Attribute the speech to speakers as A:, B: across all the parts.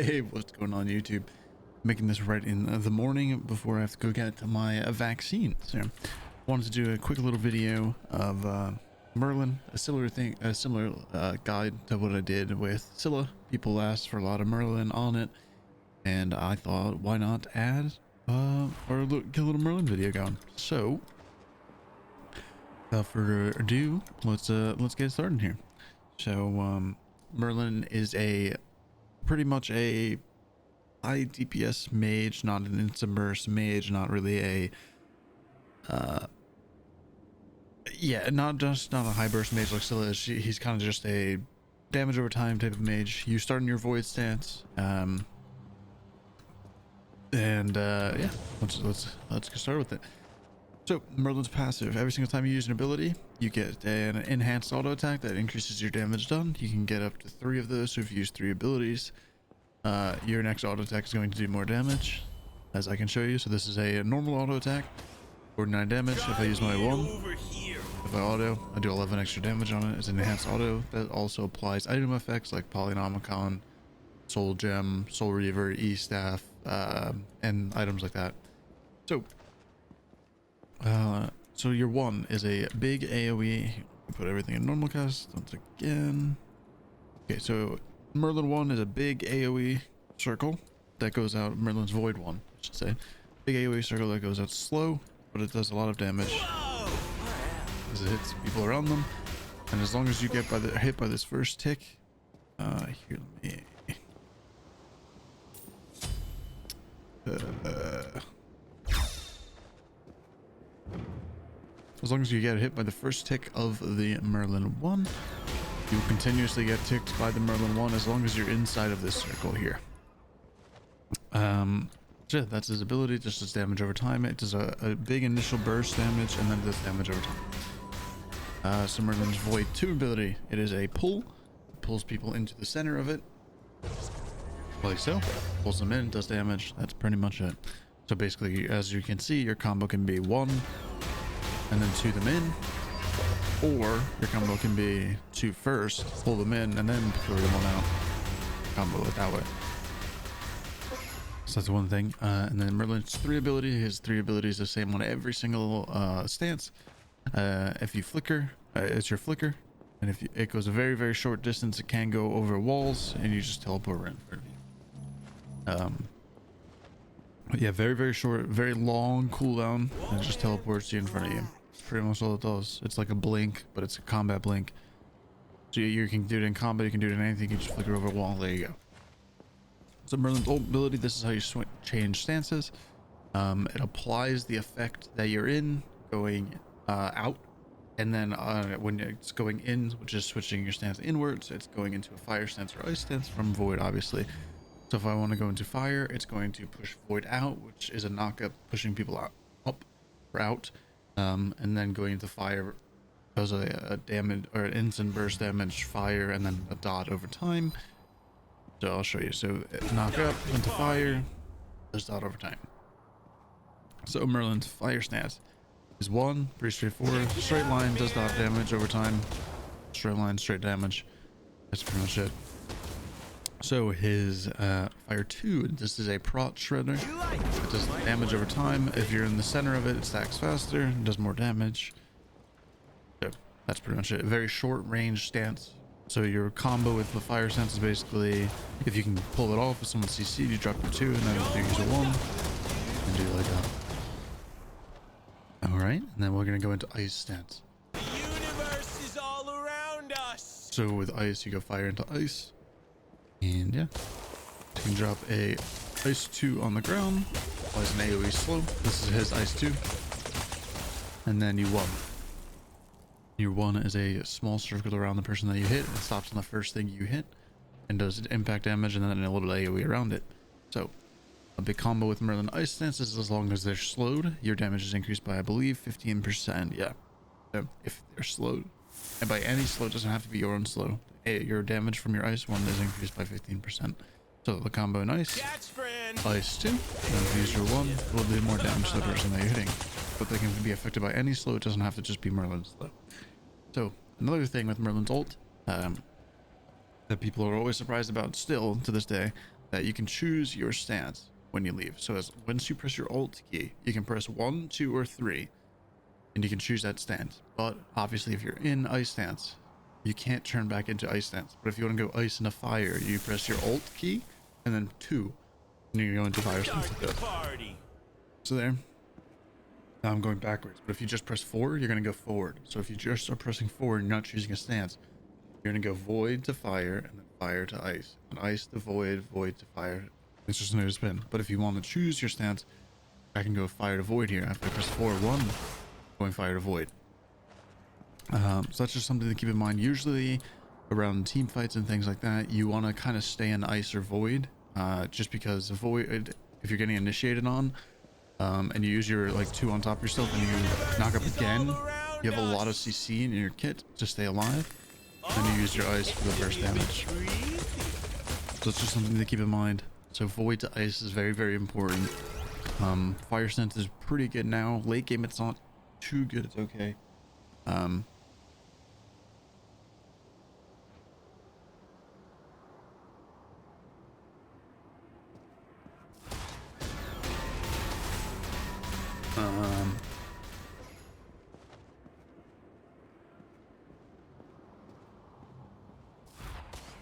A: Hey, what's going on YouTube? Making this right in the morning before I have to go get my vaccine. So, wanted to do a quick little video of Merlin, a similar guide to what I did with Scylla. People asked for a lot of Merlin on it, and I thought, why not add get a little Merlin video going. So, without further ado, let's get started here. So, Merlin is pretty much a high DPS mage, not an instant burst mage, not really a not a high burst mage like Scylla is. He's kind of just a damage over time type of mage. You start in your void stance, yeah, let's get started with it. So Merlin's passive: every single time you use an ability, you get an enhanced auto attack that increases your damage done. You can get up to 3 of those. So if you use 3 abilities, your next auto attack is going to do more damage, as I can show you. So this is a normal auto attack, 49 damage. If I use my one, if I auto, I do 11 extra damage on it. It's an enhanced auto that also applies item effects like Polynomicon, Soul Gem, Soul Reaver, E-Staff, and items like that. So your one is a big AoE. Put everything in normal cast once again. Okay, so Merlin 1 is a big AoE circle that goes out. Merlin's Void 1, I should say. Big AoE circle that goes out slow, but it does a lot of damage as it hits people around them. And as long as you get hit by this first tick, here, let me. As long as you get hit by the first tick of the Merlin 1, you will continuously get ticked by the Merlin 1 as long as you're inside of this circle here. So yeah, that's his ability. Just does damage over time. It does a big initial burst damage and then does damage over time. So Merlin's Void 2 ability, it is a pull. It pulls people into the center of it, like so. Pulls them in, does damage. That's pretty much it. So basically, as you can see, your combo can be 1 and then 2 them in, or your combo can be 2 first, pull them in, and then 3 them out. Combo it that way. So that's one thing. And then Merlin's 3 ability, his 3 ability is the same on every single stance. If you flicker, it's your flicker, and if it goes a very, very short distance, it can go over walls, and you just teleport right in front of you. Yeah, very, very short, very long cooldown, and it just teleports you in front of you. Pretty much all it does. It's like a blink, but it's a combat blink. So you can do it in combat, you can do it in anything, you can just flicker over a wall. There you go. So Merlin's ult ability, this is how you change stances. It applies the effect that you're in going out, and then when it's going in, which is switching your stance inwards, it's going into a fire stance or ice stance from void, obviously. So if I want to go into fire, it's going to push void out, which is a knockup, pushing people up or out. And then going into fire does a damage or an instant burst damage, fire, and then a dot over time. So I'll show you. So knock up into fire, does dot over time. So Merlin's fire stance is 1, pretty straightforward. Straight line does dot damage over time. Straight line, straight damage. That's pretty much it. So his fire 2, this is a prot shredder. It does damage over time. If you're in the center of it, it stacks faster and does more damage. So that's pretty much it. Very short range stance. So your combo with the fire stance is basically, if you can pull it off with someone CC, you drop your 2 and then you use a 1 and do it like that. Alright, and then we're gonna go into ice stance.
B: The universe is all around us.
A: So with ice, you go fire into ice. And yeah, you can drop a ice 2 on the ground, applies an AoE slow. This is his ice 2. And then you 1. Your 1 is a small circle around the person that you hit. It stops on the first thing you hit and does impact damage and then a little AoE around it. So a big combo with Merlin ice stance is as long as they're slowed, your damage is increased by, I believe, 15%. Yeah, so if they're slowed. And by any slow, it doesn't have to be your own slow. Your damage from your ice 1 is increased by 15%. So the combo in ice, ice 2, and if you use your 1, it will do more damage to the person that you're hitting. But they can be affected by any slow, it doesn't have to just be Merlin's slow. So another thing with Merlin's ult, that people are always surprised about still to this day, that you can choose your stance when you leave. So as once you press your alt key, you can press 1, 2, or 3, and you can choose that stance. But obviously, if you're in ice stance, you can't turn back into ice stance. But if you want to go ice into fire, you press your alt key and then 2, and you go into fire stance. So there. Now I'm going backwards. But if you just press 4, you're going to go forward. So if you just start pressing forward and you're not choosing a stance, you're going to go void to fire and then fire to ice. And ice to void, void to fire. It's just another spin. But if you want to choose your stance, I can go fire to void here. After I press 4, 1, going fire to void. So that's just something to keep in mind. Usually around team fights and things like that, you want to kind of stay in ice or void. Just because void, if you're getting initiated on, and you use your like 2 on top of yourself and you knock up again, you have a lot of CC in your kit to stay alive. Then you use your ice for the burst damage. So it's just something to keep in mind. So void to ice is very, very important. Fire sense is pretty good now. Late game it's not too good, it's okay.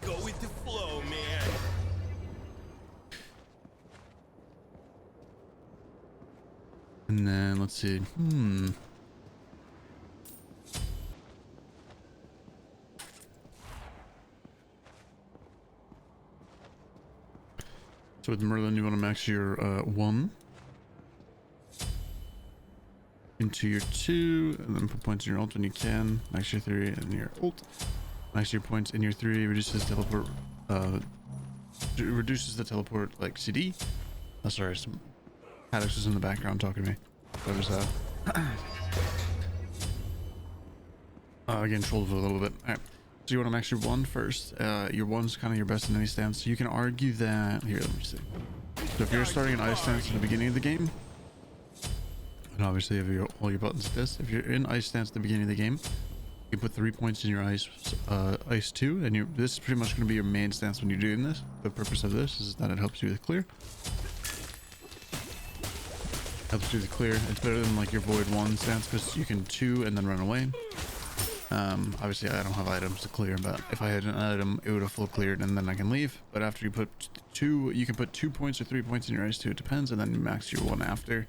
B: Go with the flow, man.
A: And then let's see. So with Merlin, you want to max your 1 into your 2, and then put points in your ult when you can. Max your 3 and your ult. Max your points in your 3, reduces teleport. Reduces the teleport like CD. Oh, sorry, some Haddox was in the background talking to me. That was again trolled a little bit. All right. So you want to max your 1 first. Your 1's kind of your best in any stance. So you can argue that here. Let me see. So if you're starting an ice stance in the beginning of the game, and obviously if you all your buttons like this, if you're in ice stance at the beginning of the game, you put 3 points in your ice 2, and this is pretty much going to be your main stance when you're doing this. The purpose of this is that it helps you with clear. Helps you with clear. It's better than like your void 1 stance because you can 2 and then run away. Obviously I don't have items to clear, but if I had an item it would have full cleared and then I can leave. But after you put 2, you can put 2 points or 3 points in your ice 2, it depends, and then you max your 1 after.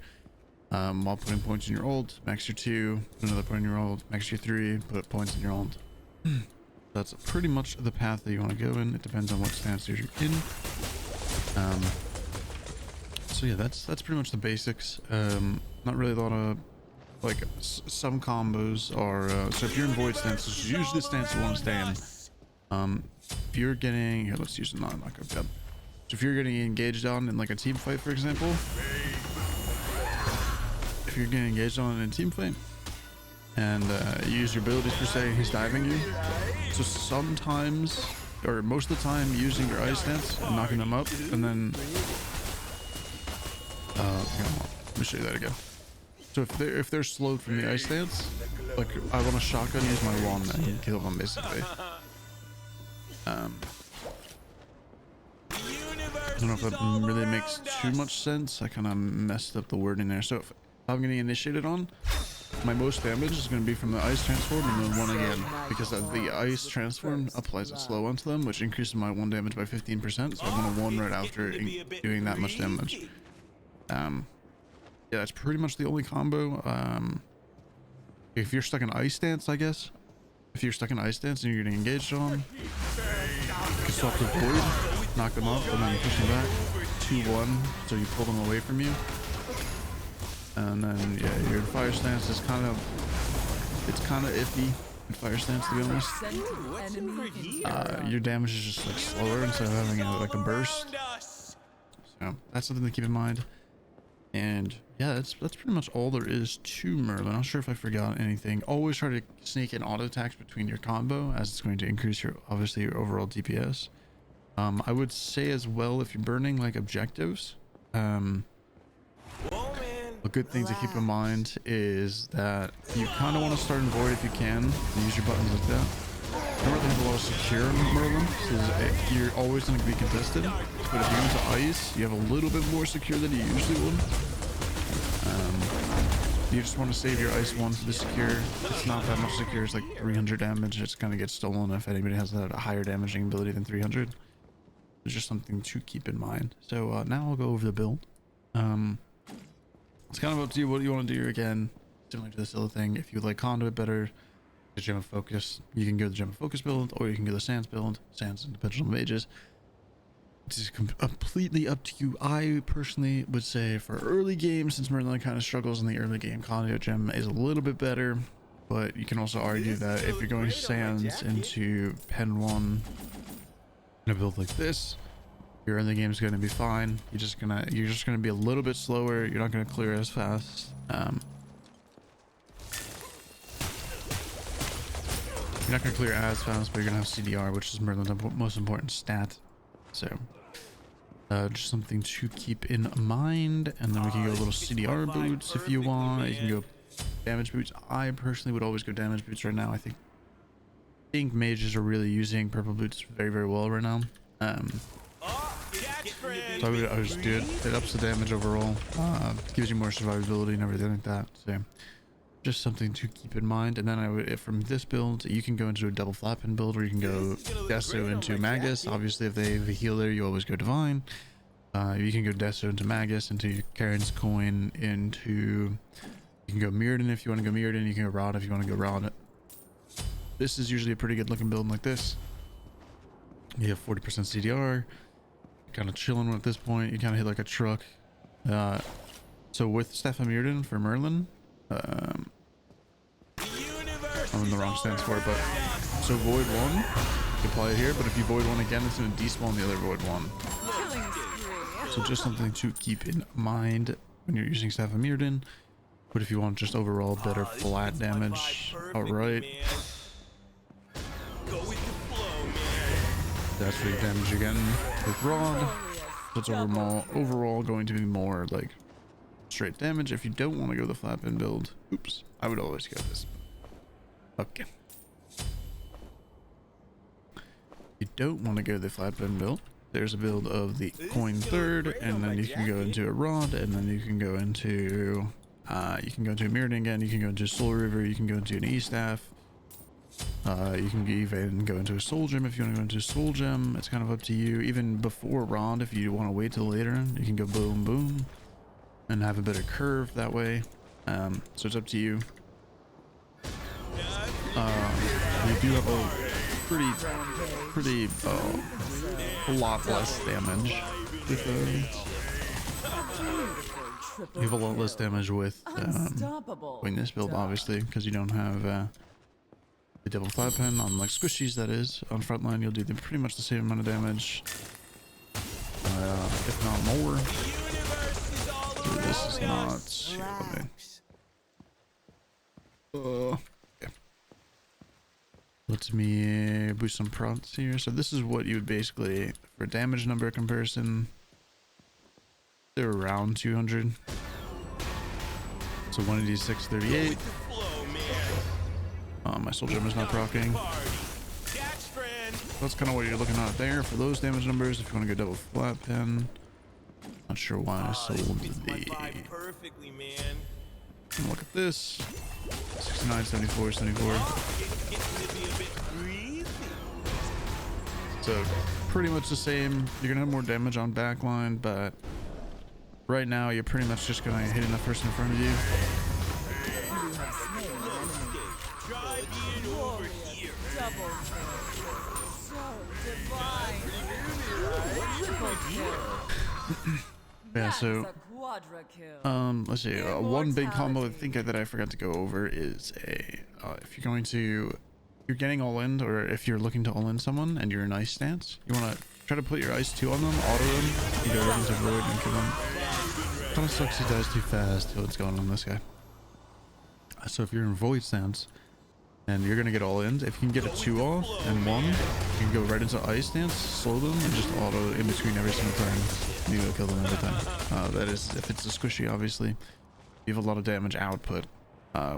A: While putting points in your ult, max your 2, put another point in your ult, max your 3, put points in your ult. That's pretty much the path that you want to go in. It depends on what stance you're in. So yeah, that's pretty much the basics. Not really a lot of like some combos are so if you're in void stance, this is usually the stance you want to stay in. If you're getting here, let's use the knock-up gun. So if you're getting engaged on in like a team fight, for example, if you're getting engaged on in a team fight and you use your abilities per se, he's diving you. So sometimes, or most of the time, using your ice stance and knocking them up, and then let me show you that again. So if they're slowed from the ice stance, like I want to shotgun use my wand and kill them basically. I don't know if that really makes too much sense. I kind of messed up the wording there. So if I'm getting initiated on, my most damage is going to be from the ice transform and then 1 again, because the ice transform applies a slow onto them, which increases my 1 damage by 15%. So I'm going to 1 right after doing that much damage. Yeah, that's pretty much the only combo. If you're stuck in ice stance, I guess. If you're stuck in ice stance and you're getting engaged on, you can swap to void, knock them up, and then push them back. 2-1, so you pull them away from you. And then yeah, your fire stance is kind of iffy in fire stance, to be honest. Your damage is just like slower instead of having like a burst. So that's something to keep in mind. And yeah, that's pretty much all there is to Merlin. Not sure if I forgot anything. Always try to sneak in auto attacks between your combo, as it's going to increase your obviously your overall DPS. I would say as well, if you're burning like objectives, a good thing to keep in mind is that you kind of want to start in void if you can, and use your buttons like that. don't really have a lot of secure in Merlin, so you're always going to be contested. But if you go into ice, you have a little bit more secure than you usually would. You just want to save your ice one for the secure. It's not that much secure. It's like 300 damage. It's going to get stolen if anybody has that higher damaging ability than 300. It's just something to keep in mind. So now I'll go over the build. It's kind of up to you what you want to do. Again, similar to the Scylla thing. If you like Conduit better, the Gem of Focus, you can go the Gem of Focus build, or you can go the Sands build. Sands and the Pendulum Mages. It's completely up to you. I personally would say for early game, since Merlin kind of struggles in the early game, Conduit Gem is a little bit better. But you can also argue that if you're going Sands into Pen 1 in a build like this, your early game is going to be fine. You're just gonna be a little bit slower. You're not going to clear as fast. You're not going to clear as fast, but you're going to have CDR, which is Merlin's most important stat. So just something to keep in mind. And then we can go a little CDR boots if you want. You can go damage boots. I personally would always go damage boots right now. I think mages are really using purple boots very, very well right now. So I would just do it. It ups the damage overall. Gives you more survivability and everything like that. So just something to keep in mind. And then I would, from this build, you can go into a double flat pin build where you can go Deso into Magus. Obviously, if they have a healer, you always go Divine. You can go Deso into Magus, into Karen's Coin, into... You can go Mirrodin if you want to go Mirrodin. You can go Rod if you want to go Rod. This is usually a pretty good looking build like this. You have 40% CDR. Kind of chilling at this point. You kind of hit like a truck. So with Stefan Mirrodin for Merlin, I'm in the wrong stance for it, but so Void 1, you can apply it here, but if you Void 1 again, it's going to despawn the other Void 1. So just something to keep in mind when you're using Stefan Mirrodin. But if you want just overall better flat damage outright, that's what your damage you're getting with Rod. That's overall going to be more like straight damage. If you don't want to go the flat pin build, oops, I would always go this. Okay. You don't want to go the flat pin build. There's a build of the coin third, and then you can go into a Rod, and then you can go into a Mirrodin again. You can go into Soul River. You can go into an E-Staff. You can even go into a Soul Gem if you want to go into a Soul Gem. It's kind of up to you. Even before Rod, if you want to wait till later, you can go boom boom and have a better curve that way. So it's up to you. You do have a lot less damage with you have a lot less damage with doing this build, obviously, because you don't have the double flat pen on like squishies. That is on frontline, you'll do pretty much the same amount of damage, if not more. So this is not. Yeah. Let me boost some procs here. So this is what you would basically, for damage number comparison, they're around 200. So 186, 38. My Soul Gem is not proccing. That's kind of what you're looking at there for those damage numbers. If you want to go double flat pen, not sure why I sold the. Look at this. 69, 74, 74. So pretty much the same. You're gonna have more damage on backline, but right now you're pretty much just gonna hit in the person in front of you. Yeah, so let's see, one big combo I think that I forgot to go over is if you're getting all in, or if you're looking to all in someone and you're in ice stance, you want to try to put your ice 2 on them, auto them, you go right into void and kill them. Kind of sucks he dies too fast. What's going on this guy? So if you're in void stance and you're gonna get all in, if you can get a 2 off and 1, you can go right into ice stance, slow them, and just auto in between every single time. You will kill them every time. That is if it's a squishy, obviously. You have a lot of damage output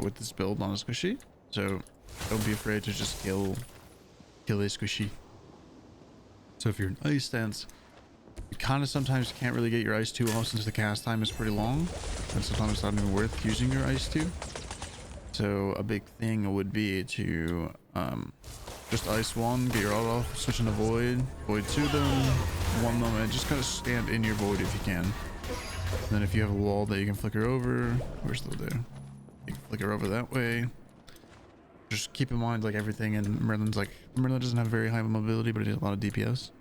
A: with this build on a squishy, so don't be afraid to just kill kill a squishy. So if you're in ice stance, you kind of sometimes can't really get your ice 2 off since the cast time is pretty long, and sometimes it's not even worth using your ice 2. So a big thing would be to just ice 1, get your auto off, switch into void, void 2 them, 1 them, and just kind of stand in your void if you can. And then if you have a wall that you can flicker over, we're still there. You can flicker over that way. Just keep in mind, like, everything in Merlin doesn't have very high mobility, but it has a lot of DPS.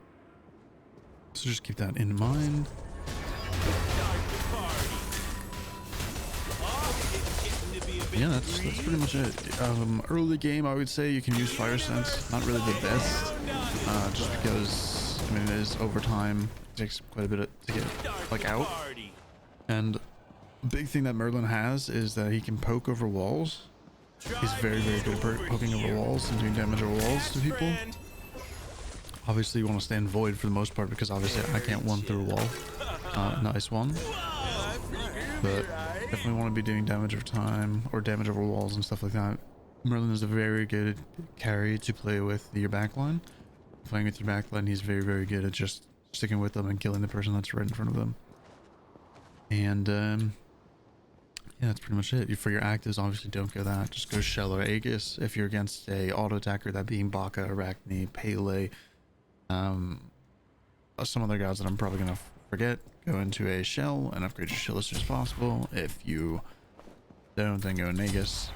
A: So just keep that in mind. Yeah, that's pretty much it. Early game, I would say you can use Fire Sense. Not really the best, just because, I mean, it is overtime. It takes quite a bit to get, like, out. And a big thing that Merlin has is that he can poke over walls. He's very, very good at poking over walls and doing damage over walls to people. Obviously, you want to stay in void for the most part, because obviously I can't one through a wall. Nice one. But definitely want to be doing damage over time, or damage over walls and stuff like that. Merlin is a very good carry to play with your backline. Playing with your backline, he's very, very good at just sticking with them and killing the person that's right in front of them. And yeah, that's pretty much it. For your actives, obviously don't go that. Just go Shell or Aegis. If you're against a auto attacker, that being Baka, Arachne, Pele, some other guys that I'm probably gonna forget, go into a Shell and upgrade your Shell as soon as possible. If you don't, then go in Aegis.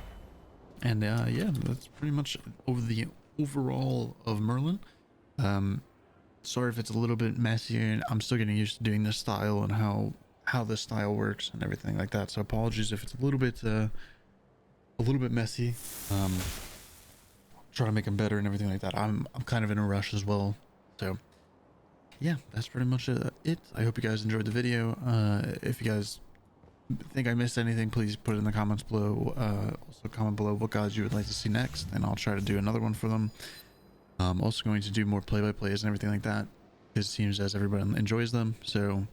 A: And yeah, that's pretty much over the overall of Merlin. Sorry if it's a little bit messier. I'm still getting used to doing this style and how this style works and everything like that. So apologies if it's a little bit messy. Try to make them better and everything like that. I'm kind of in a rush as well. So yeah, that's pretty much it. I hope you guys enjoyed the video. If you guys think I missed anything, please put it in the comments below. Also comment below what guys you would like to see next, and I'll try to do another one for them. I'm also going to do more play-by-plays and everything like that, because it seems as everybody enjoys them. So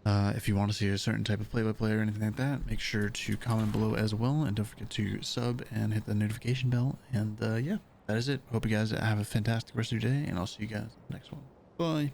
A: if you want to see a certain type of play-by-play or anything like that, make sure to comment below as well, and don't forget to sub and hit the notification bell. And yeah, that is it. Hope you guys have a fantastic rest of your day, and I'll see you guys in the next one. Bye.